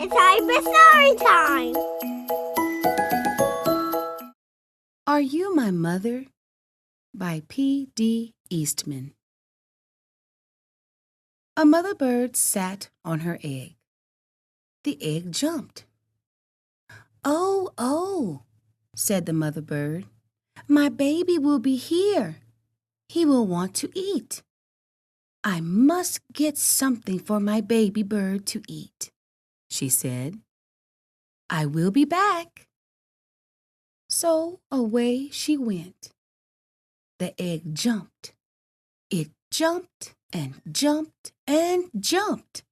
It's time for story time! Are You My Mother? By P.D. Eastman. A mother bird sat on her egg. The egg jumped. "Oh, oh," said the mother bird. "My baby will be here. He will want to eat. I must get something for my baby bird to eat," she said. "I will be back." So away she went. The egg jumped. It jumped and jumped and jumped.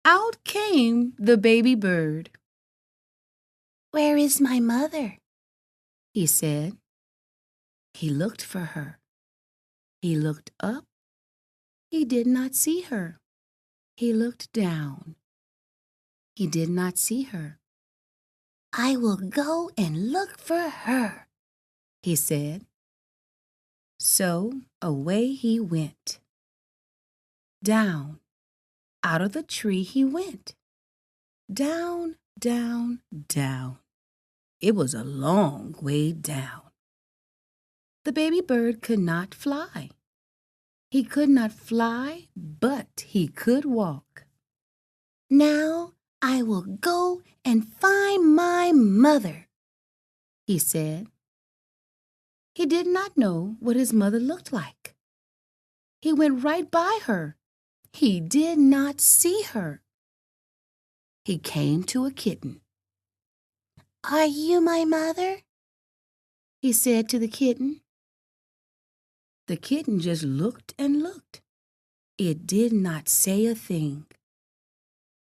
Out came the baby bird. "Where is my mother?" he said. He looked for her. He looked up. He did not see her. He looked down. He did not see her. "I will go and look for her," he said. So away he went. Down, out of the tree he went. Down, down, down. It was a long way down. The baby bird could not fly. He could not fly, but he could walk. "Now I will go and find my mother," he said. He did not know what his mother looked like. He went right by her. He did not see her. He came to a kitten. "Are you my mother?" he said to the kitten. The kitten just looked and looked. It did not say a thing.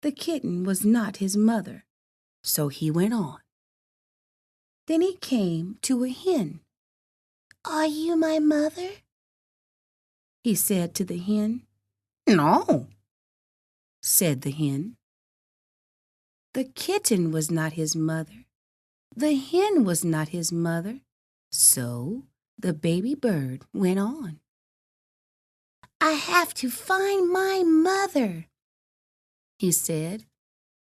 The kitten was not his mother, so he went on. Then he came to a hen. "Are you my mother?" he said to the hen. "No," said the hen. The kitten was not his mother. The hen was not his mother, so the baby bird went on. "I have to find my mother," he said.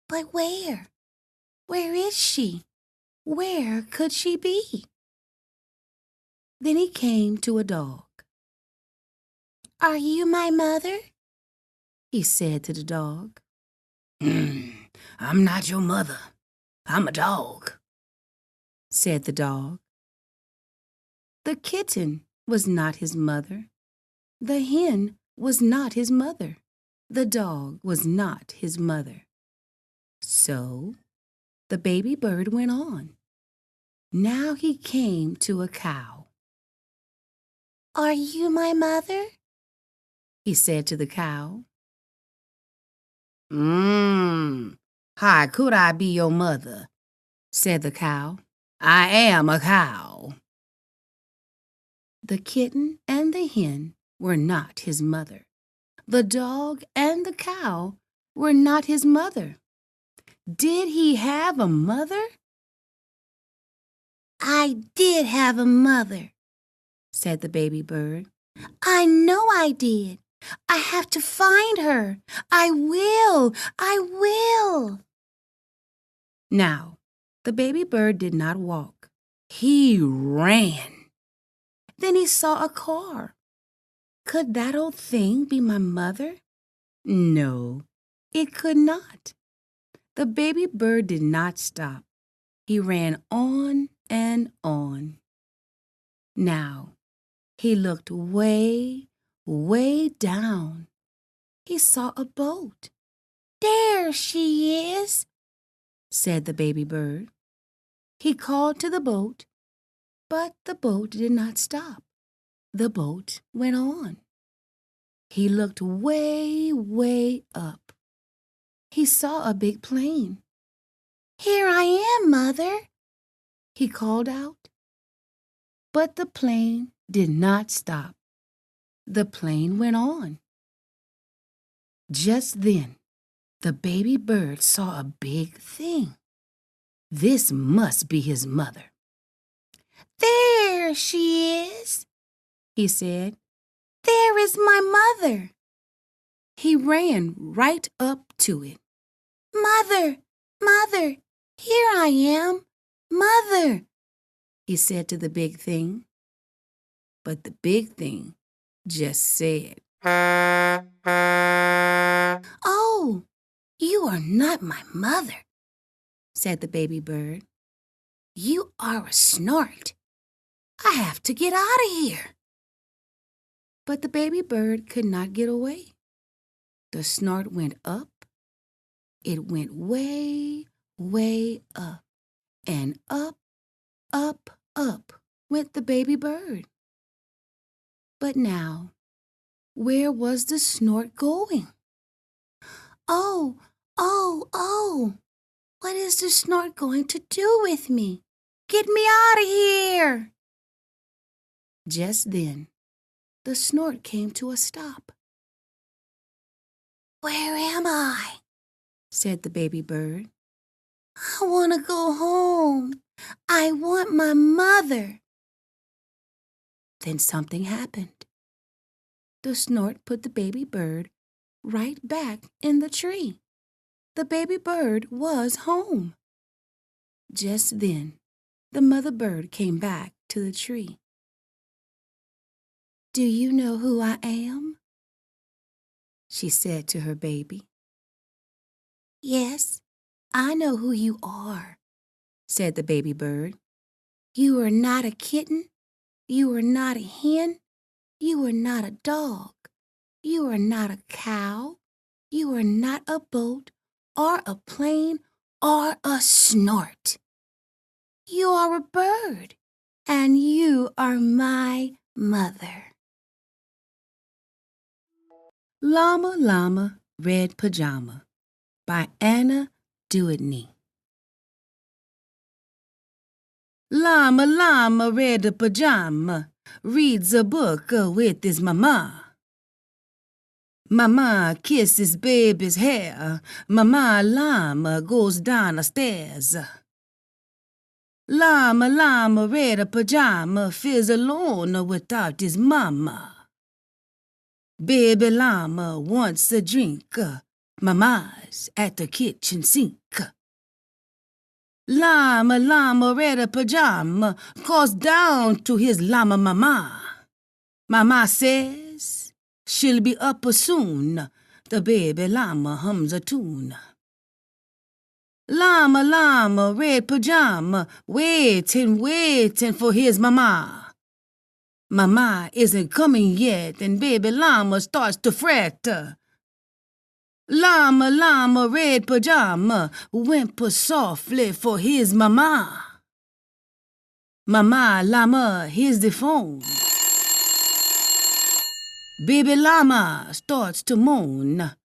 "But where? Where is she? Where could she be?" Then he came to a dog. "Are you my mother?" he said to the dog. "I'm not your mother. I'm a dog," said the dog. The kitten was not his mother. The hen was not his mother. The dog was not his mother. So the baby bird went on. Now he came to a cow. "Are you my mother?" he said to the cow. How could I be your mother?" said the cow. "I am a cow." The kitten and the hen were not his mother. The dog and the cow were not his mother. Did he have a mother? "I did have a mother," said the baby bird. "I know I did. I have to find her. I will. I will." Now, the baby bird did not walk. He ran. Then he saw a car. Could that old thing be my mother? No, it could not. The baby bird did not stop. He ran on and on. Now, he looked way, way down. He saw a boat. "There she is," said the baby bird. He called to the boat, but the boat did not stop. The boat went on. He looked way, way up. He saw a big plane. "Here I am, Mother," he called out. But the plane did not stop. The plane went on. Just then, the baby bird saw a big thing. This must be his mother. "There she is," he said. "There is my mother." He ran right up to it. "Mother, Mother, here I am. Mother, he said to the big thing. But the big thing just said, "Oh, you are not my mother," said the baby bird. "You are a snort. I have to get out of here." But the baby bird could not get away. The snort went up. It went way, way up. And up, up, up went the baby bird. But now, where was the snort going? Oh, oh, oh! What is the snort going to do with me? Get me out of here! Just then, the snort came to a stop. "Where am I?" said the baby bird. "I want to go home. I want my mother." Then something happened. The snort put the baby bird right back in the tree. The baby bird was home. Just then, the mother bird came back to the tree. "Do you know who I am?" she said to her baby. "Yes, I know who you are," said the baby bird. "You are not a kitten. You are not a hen. You are not a dog. You are not a cow. You are not a boat or a plane or a snort. You are a bird, and you are my mother." Llama Llama Red Pajama by Anna Dewdney. Llama Llama Red Pajama reads a book with his mama. Mama kisses baby's hair. Mama Llama goes down the stairs. Llama Llama Red Pajama feels alone without his mama. Baby Llama wants a drink. Mama's at the kitchen sink. Llama Llama Red Pajama calls down to his llama mama. Mama says she'll be up soon. The baby llama hums a tune. Llama Llama Red Pajama waiting for his mama. Mama isn't coming yet, and baby llama starts to fret. Llama Llama Red Pajama whimpers softly for his mama. Mama Llama hears the phone. Baby llama starts to moan.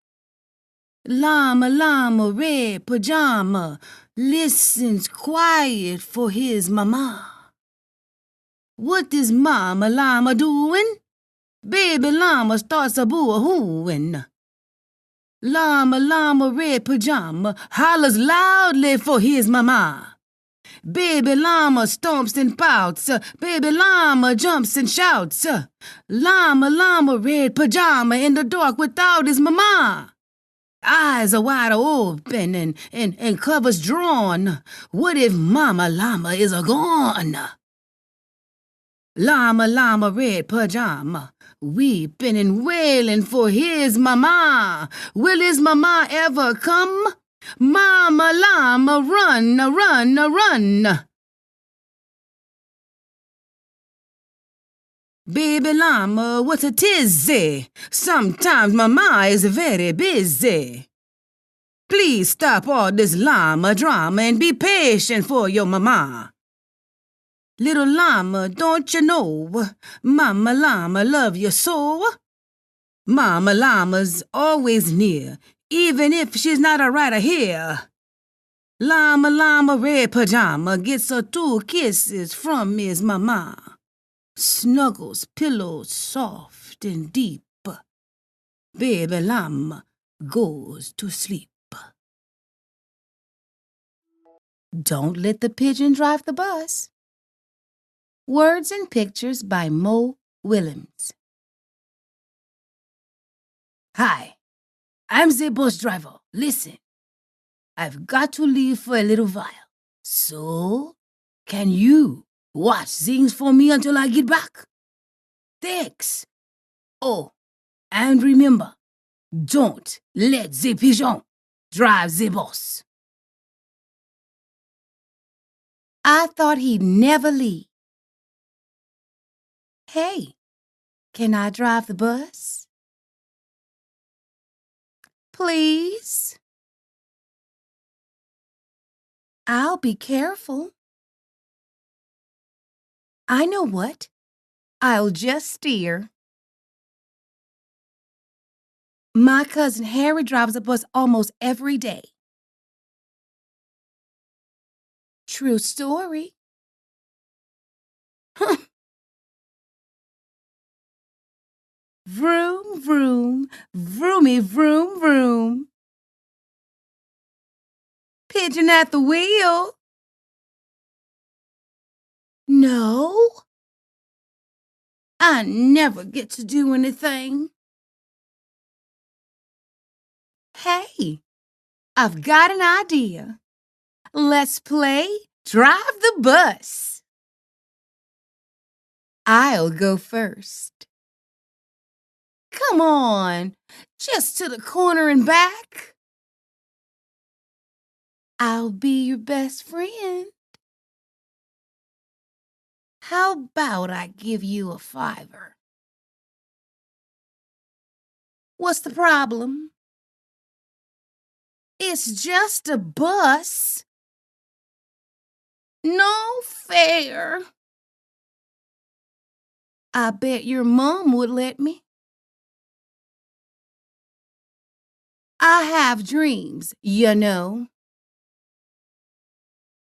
Llama Llama Red Pajama listens quiet for his mama. What is Mama Llama doing? Baby llama starts a boo-a-hooing. Llama Llama Red Pajama hollers loudly for his mama. Baby llama stomps and pouts. Baby llama jumps and shouts. Llama Llama Red Pajama in the dark without his mama. Eyes are wide open and covers drawn. What if Mama Llama is gone? Llama Llama Red Pajama weeping and wailing for his mama. Will his mama ever come? Mama Llama, run, run, run. Baby llama, what's a tizzy? Sometimes mama is very busy. Please stop all this llama drama and be patient for your mama. Little llama, don't you know, Mama Llama love you so? Mama Llama's always near, even if she's not right here. Llama Llama Red Pajama gets her 2 kisses from his mama. Snuggles pillows soft and deep. Baby llama goes to sleep. Don't let the pigeon drive the bus. Words and pictures by Mo Willems. Hi, I'm the bus driver. Listen. I've got to leave for a little while. So, can you watch things for me until I get back? Thanks. Oh, and remember, don't let the pigeon drive the bus. I thought he'd never leave. Hey, can I drive the bus? Please? I'll be careful. I know what. I'll just steer. My cousin Harry drives a bus almost every day. True story. Vroom, vroom, vroomy, vroom, vroom. Pigeon at the wheel. No, I never get to do anything. Hey, I've got an idea. Let's play Drive the Bus. I'll go first. Come on, just to the corner and back. I'll be your best friend. How about I give you a $5? What's the problem? It's just a bus. No fair. I bet your mom would let me. I have dreams, you know.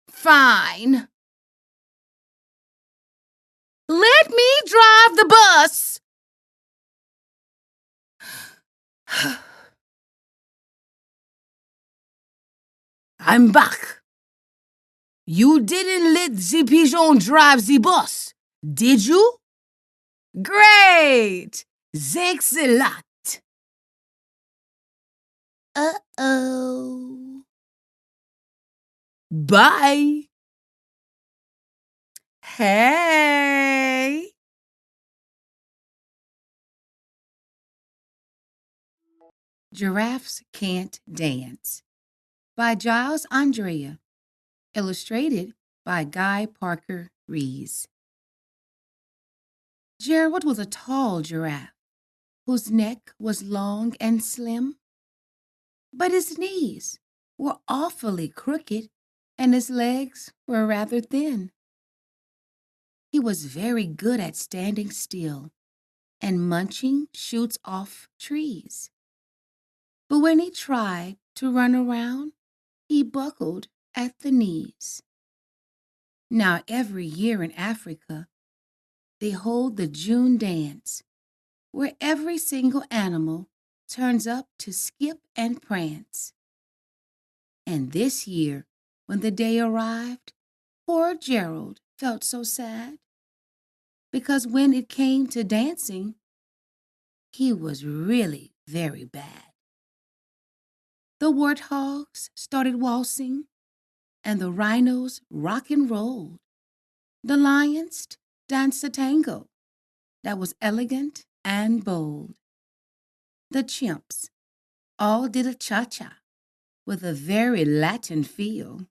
Fine. Let me drive the bus. I'm back. You didn't let the pigeon drive the bus, did you? Great! Thanks a lot. Uh-oh. Bye. Hey. Giraffes Can't Dance by Giles Andrea. Illustrated by Guy Parker Rees. Gerald was a tall giraffe whose neck was long and slim, but his knees were awfully crooked and his legs were rather thin. He was very good at standing still and munching shoots off trees. But when he tried to run around, he buckled at the knees. Now, every year in Africa, they hold the June dance, where every single animal turns up to skip and prance. And this year, when the day arrived, poor Gerald felt so sad, because when it came to dancing, he was really very bad. The warthogs started waltzing, and the rhinos rock and rolled. The lions danced a tango that was elegant and bold. The chimps all did a cha-cha with a very Latin feel.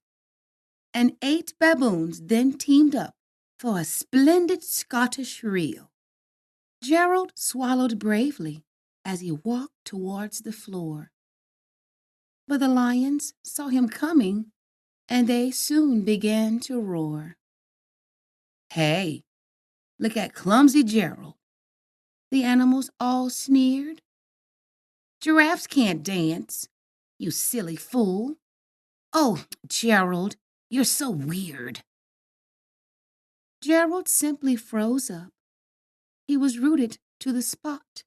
And 8 baboons then teamed up for a splendid Scottish reel. Gerald swallowed bravely as he walked towards the floor. But the lions saw him coming, and they soon began to roar. Hey, look at clumsy Gerald. The animals all sneered. Giraffes can't dance, you silly fool. Oh, Gerald, you're so weird. Gerald simply froze up. He was rooted to the spot.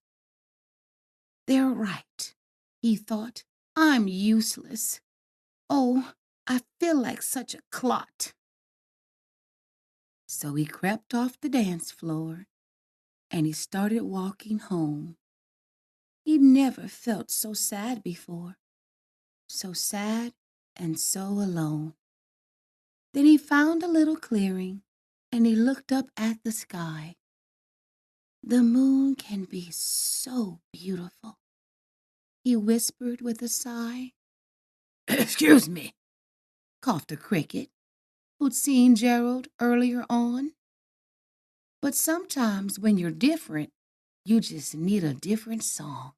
They're right, he thought. I'm useless. Oh, I feel like such a clot. So he crept off the dance floor and he started walking home. He never felt so sad before. So sad and so alone. Then he found a little clearing, and he looked up at the sky. The moon can be so beautiful, he whispered with a sigh. Excuse me, coughed a cricket, who'd seen Gerald earlier on. But sometimes when you're different, you just need a different song.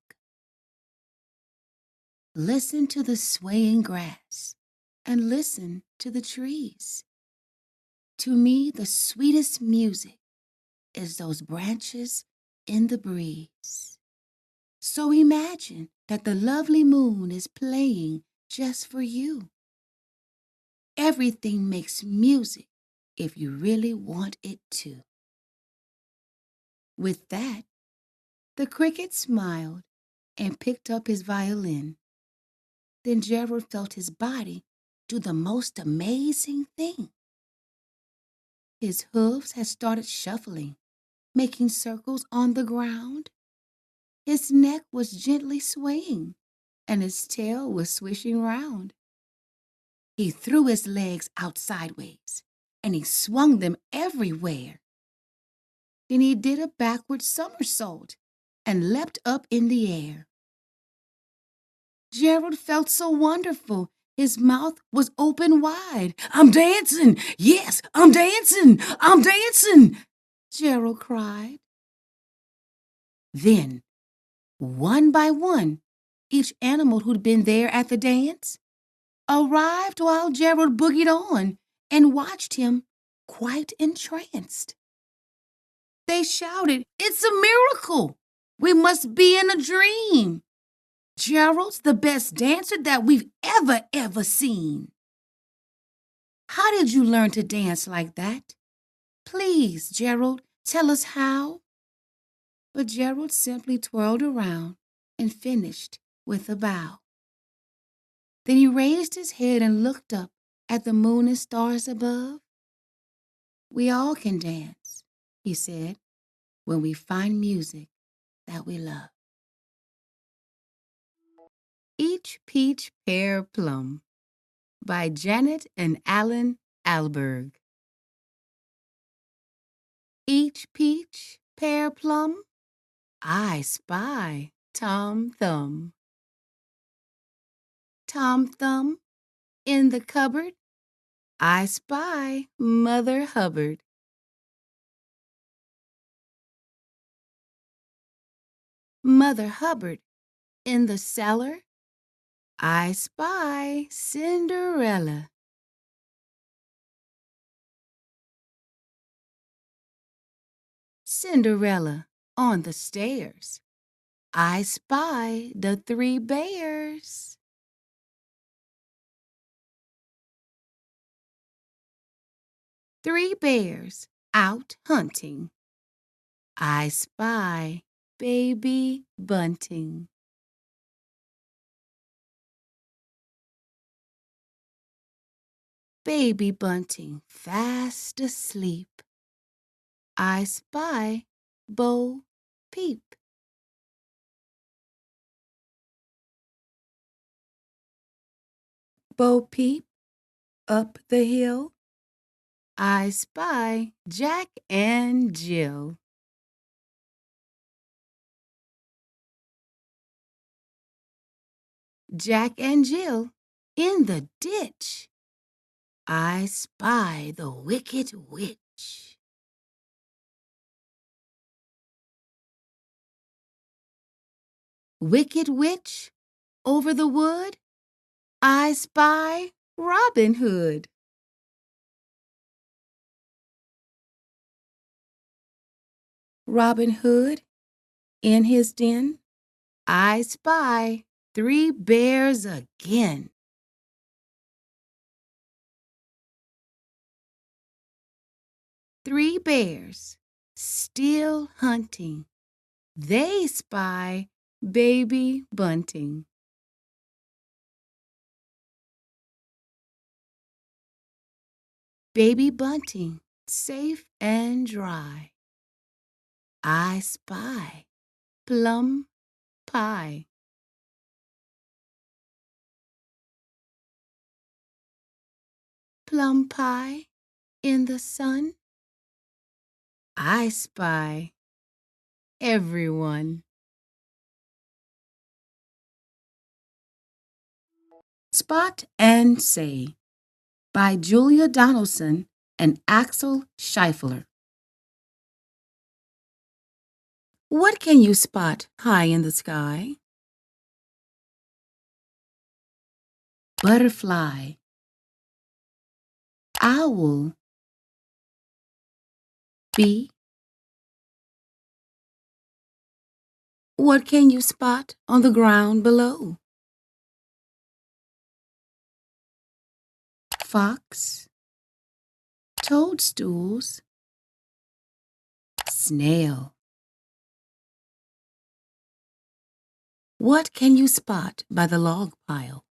Listen to the swaying grass and listen to the trees. To me, the sweetest music is those branches in the breeze. So imagine that the lovely moon is playing just for you. Everything makes music if you really want it to. With that, the cricket smiled and picked up his violin. Then Gerald felt his body do the most amazing thing. His hooves had started shuffling, making circles on the ground. His neck was gently swaying, and his tail was swishing round. He threw his legs out sideways, and he swung them everywhere. Then he did a backward somersault and leapt up in the air. Gerald felt so wonderful. His mouth was open wide. I'm dancing! Yes, I'm dancing! I'm dancing! Gerald cried. Then, one by one, each animal who'd been there at the dance arrived while Gerald boogied on and watched him quite entranced. They shouted, "It's a miracle! We must be in a dream! Gerald's the best dancer that we've ever seen." How did you learn to dance like that? Please, Gerald, tell us how. But Gerald simply twirled around and finished with a bow. Then he raised his head and looked up at the moon and stars above. We all can dance, he said, when we find music that we love. Each Peach Pear Plum by Janet and Alan Alberg. Each peach, pear, plum, I spy Tom Thumb. Tom Thumb, in the cupboard, I spy Mother Hubbard. Mother Hubbard, in the cellar, I spy Cinderella. Cinderella, on the stairs, I spy the three bears. Three bears out hunting, I spy Baby Bunting. Baby Bunting fast asleep, I spy Bo Peep. Bo Peep, up the hill, I spy Jack and Jill. Jack and Jill, in the ditch, I spy the Wicked Witch. Wicked Witch, over the wood, I spy Robin Hood. Robin Hood, in his den, I spy three bears again. Three bears, still hunting, they spy Baby Bunting. Baby Bunting, safe and dry, I spy Plum Pie. plum pie in the sun? I spy everyone. Spot and Say by Julia Donaldson and Axel Scheifler. What can you spot high in the sky? Butterfly, owl, bee. What can you spot on the ground below? Fox, toadstools, snail. What can you spot by the log pile?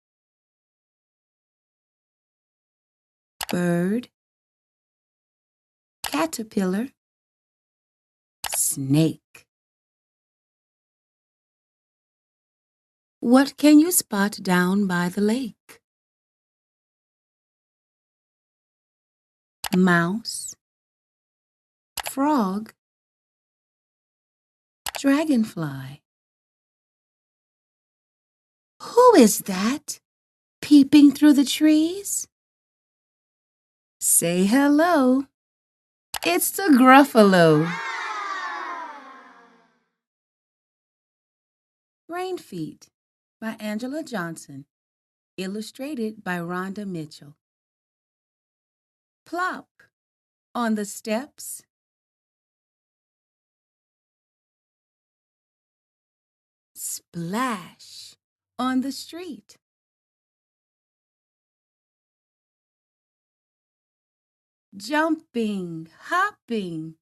Bird, caterpillar, snake. What can you spot down by the lake? Mouse, frog, dragonfly. Who is that peeping through the trees? Say hello. It's the Gruffalo. Rain Feet by Angela Johnson, illustrated by Rhonda Mitchell. Plop on the steps. Splash on the street. Jumping, hopping,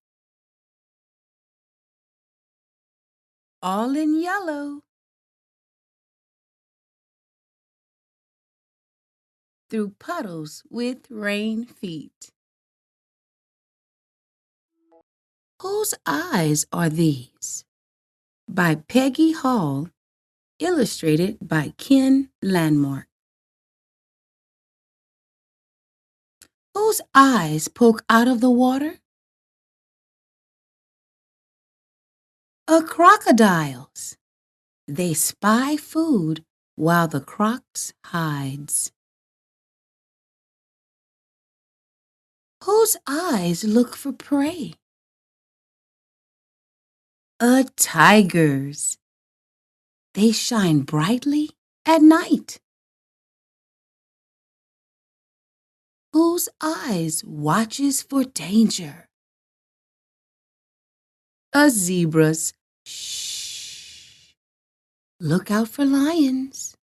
all in yellow. Through puddles with rain feet. Whose eyes are these? By Peggy Hall, illustrated by Ken Landmark. Whose eyes poke out of the water? A crocodile's. They spy food while the crocs hides. Whose eyes look for prey? A tiger's. They shine brightly at night. Whose eyes watches for danger? A zebra's. Shh. Look out for lions.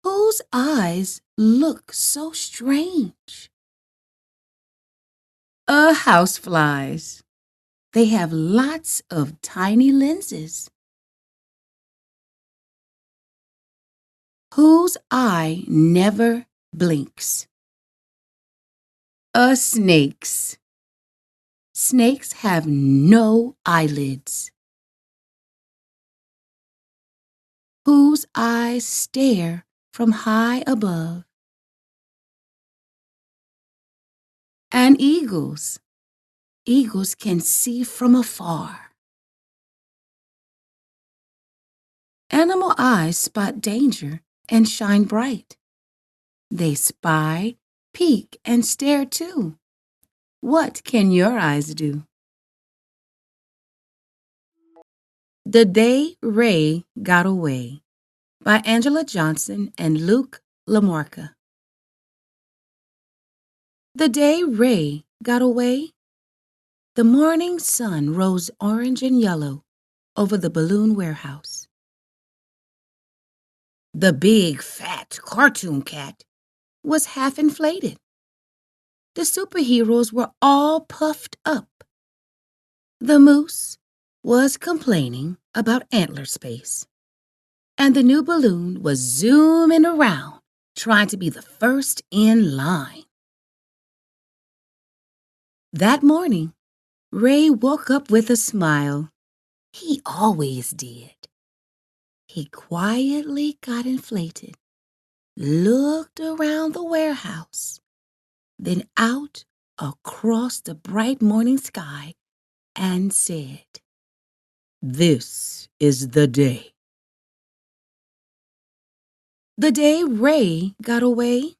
Whose eyes look so strange? A housefly's. They have lots of tiny lenses. Whose eye never blinks? A snake's. Snakes have no eyelids. Whose eyes stare from high above? An eagle's. Eagles can see from afar. Animal eyes spot danger and shine bright. They spy, peek, and stare too. What can your eyes do? The Day Ray Got Away by Angela Johnson and Luke Lamarca. The day Ray got away, the morning sun rose orange and yellow over the balloon warehouse. The big, fat cartoon cat was half inflated. The superheroes were all puffed up. The moose was complaining about antler space, and the new balloon was zooming around, trying to be the first in line. That morning, Ray woke up with a smile. He always did. He quietly got inflated looked around the warehouse, then out across the bright morning sky and said, "This is the day." The day Ray got away,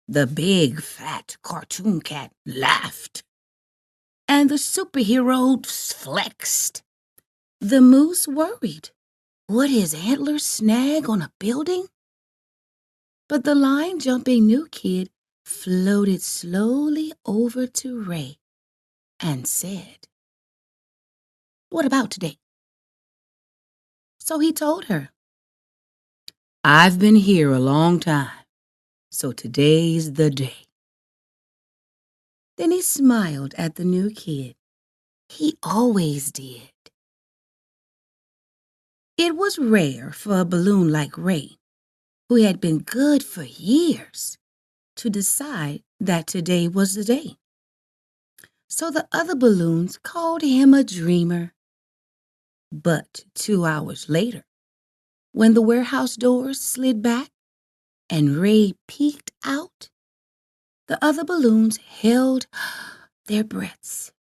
the big fat cartoon cat laughed, and the superheroes flexed. The moose worried. Would his antlers snag on a building? But the line-jumping new kid floated slowly over to Ray and said, "What about today?" So he told her, "I've been here a long time, so today's the day." Then he smiled at the new kid. He always did. It was rare for a balloon like Ray, who had been good for years, to decide that today was the day. So the other balloons called him a dreamer. But 2 hours later, when the warehouse doors slid back and Ray peeked out, the other balloons held their breaths.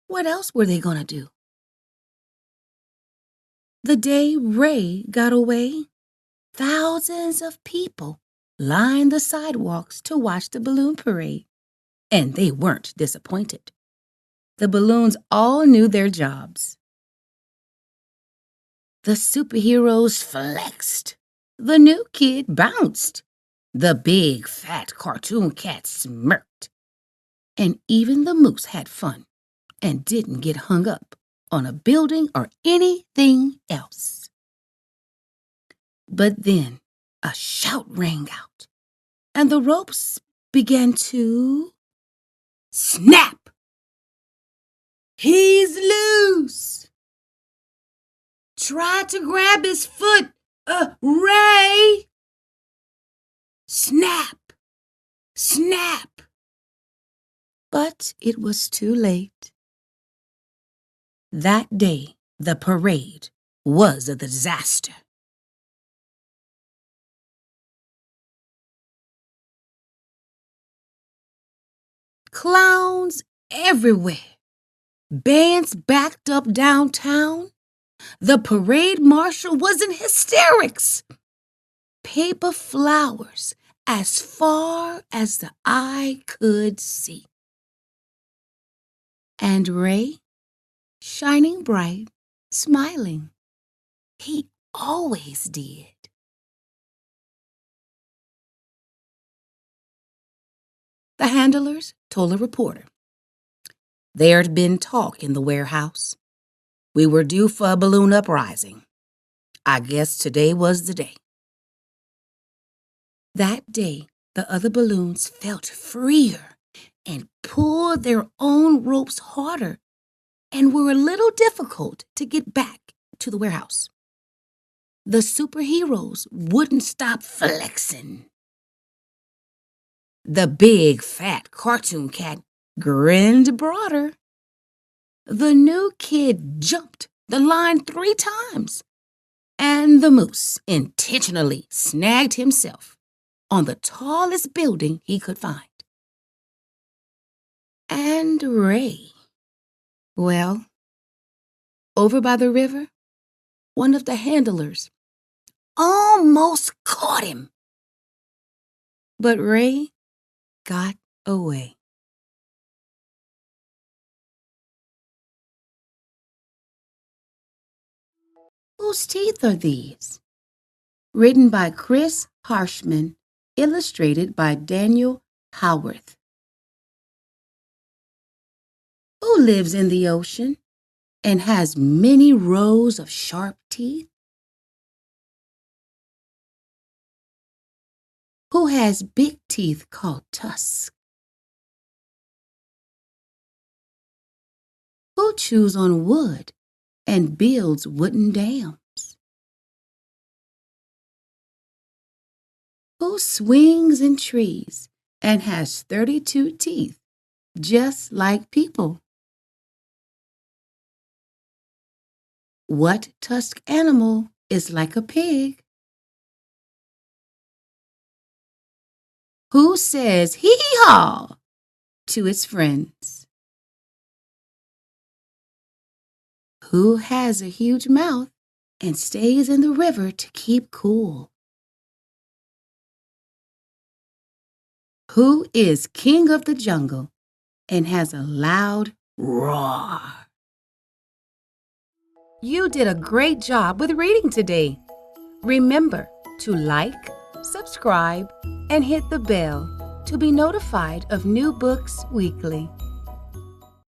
What else were they going to do? The day Ray got away, thousands of people lined the sidewalks to watch the balloon parade, and they weren't disappointed. The balloons all knew their jobs. The superheroes flexed. The new kid bounced. The big fat cartoon cat smirked. And even the moose had fun and didn't get hung up on a building or anything else. But then a shout rang out, and the ropes began to snap. "He's loose! Try to grab his foot, Ray!" Snap! Snap! But it was too late. That day, the parade was a disaster. Clowns everywhere. Bands backed up downtown. The parade marshal was in hysterics. Paper flowers as far as the eye could see. And Ray, shining bright, smiling. He always did. The handlers told a reporter. There'd been talk in the warehouse. We were due for a balloon uprising. I guess today was the day. That day, the other balloons felt freer and pulled their own ropes harder and were a little difficult to get back to the warehouse. The superheroes wouldn't stop flexing. The big fat cartoon cat grinned broader. The new kid jumped the line 3 times, and the moose intentionally snagged himself on the tallest building he could find. And Ray, well, over by the river, one of the handlers almost caught him. But Ray got away. Whose teeth are these? Written by Chris Harshman, illustrated by Daniel Howarth. Who lives in the ocean and has many rows of sharp teeth? Who has big teeth called tusks? Who chews on wood and builds wooden dams? Who swings in trees and has 32 teeth, just like people? What tusked animal is like a pig? Who says hee-haw to its friends? Who has a huge mouth and stays in the river to keep cool? Who is king of the jungle and has a loud roar? You did a great job with reading today. Remember to like, subscribe, and hit the bell to be notified of new books weekly.